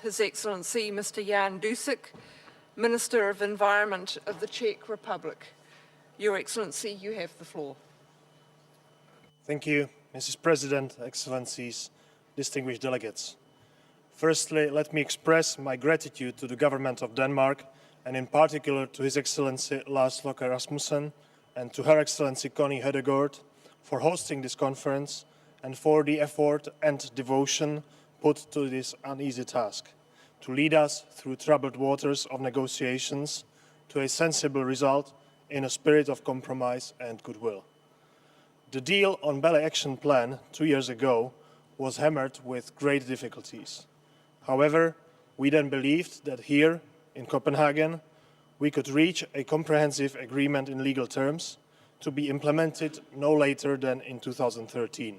His Excellency Mr. Jan Dusic, Minister of Environment of the Czech Republic. Your Excellency, you have the floor. Thank you, Mrs. President, Excellencies, distinguished delegates. Firstly, let me express my gratitude to the Government of Denmark and in particular to His Excellency Lars Løkke Rasmussen and to Her Excellency Connie Hedegaard for hosting this conference and for the effort and devotion put to this uneasy task, to lead us through troubled waters of negotiations to a sensible result in a spirit of compromise and goodwill. The deal on Ballet Action Plan 2 years ago was hammered with great difficulties. However, we then believed that here, in Copenhagen, we could reach a comprehensive agreement in legal terms to be implemented no later than in 2013.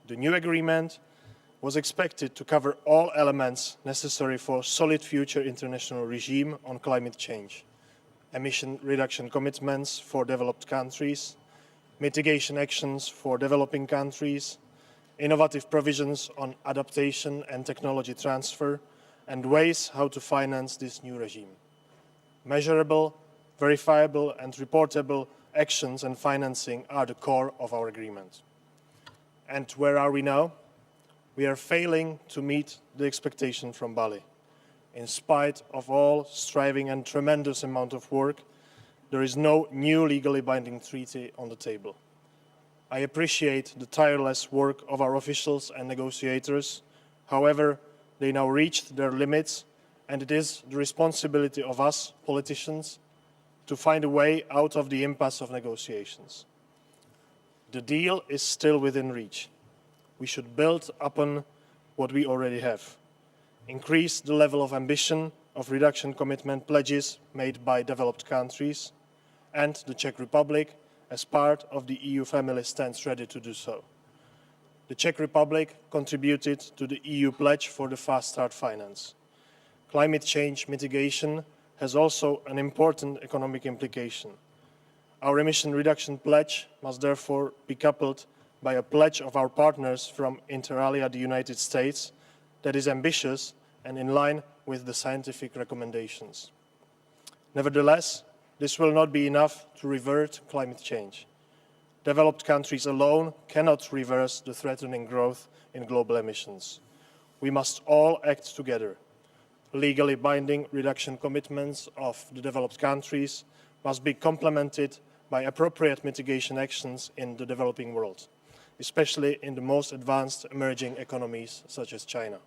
The new agreement was expected to cover all elements necessary for a solid future international regime on climate change, emission reduction commitments for developed countries, mitigation actions for developing countries, innovative provisions on adaptation and technology transfer, and ways how to finance this new regime. Measurable, verifiable and reportable actions and financing are the core of our agreement. And where are we now? We are failing to meet the expectation from Bali. In spite of all striving and tremendous amount of work, there is no new legally binding treaty on the table. I appreciate the tireless work of our officials and negotiators. However, they now reached their limits, and it is the responsibility of us, politicians, to find a way out of the impasse of negotiations. The deal is still within reach. We should build upon what we already have. Increase the level of ambition of reduction commitment pledges made by developed countries, and the Czech Republic, as part of the EU family, stands ready to do so. The Czech Republic contributed to the EU pledge for the Fast Start finance. Climate change mitigation has also an important economic implication. Our emission reduction pledge must therefore be coupled by a pledge of our partners from inter alia the United States that is ambitious and in line with the scientific recommendations. Nevertheless, this will not be enough to revert climate change. Developed countries alone cannot reverse the threatening growth in global emissions. We must all act together. Legally binding reduction commitments of the developed countries must be complemented by appropriate mitigation actions in the developing world, especially in the most advanced emerging economies such as China.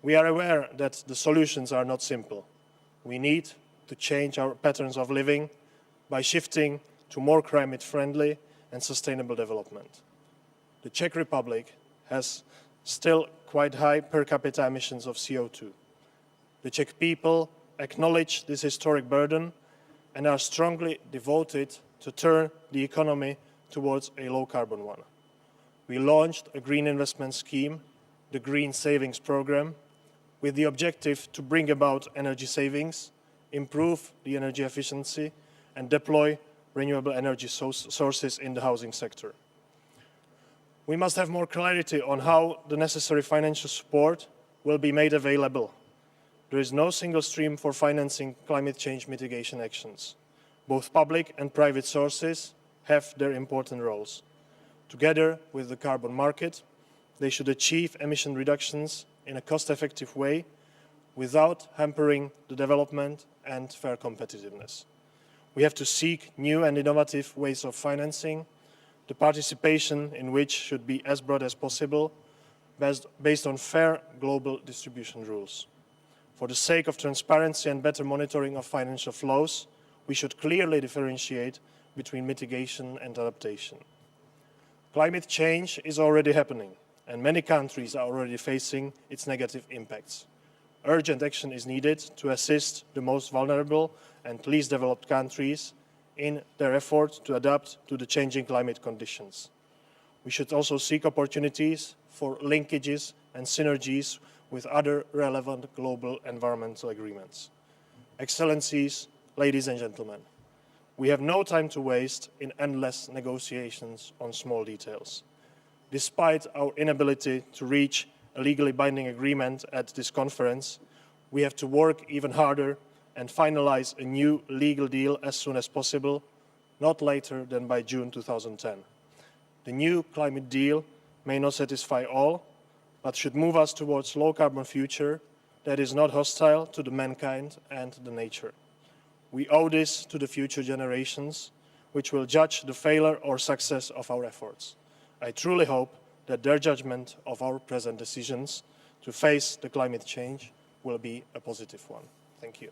We are aware that the solutions are not simple. We need to change our patterns of living by shifting to more climate-friendly and sustainable development. The Czech Republic has still quite high per capita emissions of CO2. The Czech people acknowledge this historic burden and are strongly devoted to turn the economy towards a low-carbon one. We launched a green investment scheme, the Green Savings Program, with the objective to bring about energy savings, improve the energy efficiency, and deploy renewable energy sources in the housing sector. We must have more clarity on how the necessary financial support will be made available. There is no single stream for financing climate change mitigation actions. Both public and private sources have their important roles. Together with the carbon market, they should achieve emission reductions in a cost-effective way without hampering the development and fair competitiveness. We have to seek new and innovative ways of financing, the participation in which should be as broad as possible, based on fair global distribution rules. For the sake of transparency and better monitoring of financial flows, we should clearly differentiate between mitigation and adaptation. Climate change is already happening, and many countries are already facing its negative impacts. Urgent action is needed to assist the most vulnerable and least developed countries in their effort to adapt to the changing climate conditions. We should also seek opportunities for linkages and synergies with other relevant global environmental agreements. Excellencies, ladies and gentlemen, we have no time to waste in endless negotiations on small details. Despite our inability to reach a legally binding agreement at this conference, we have to work even harder and finalize a new legal deal as soon as possible, not later than by June 2010. The new climate deal may not satisfy all, but should move us towards a low-carbon future that is not hostile to the mankind and the nature. We owe this to the future generations, which will judge the failure or success of our efforts. I truly hope that their judgment of our present decisions to face the climate change will be a positive one. Thank you.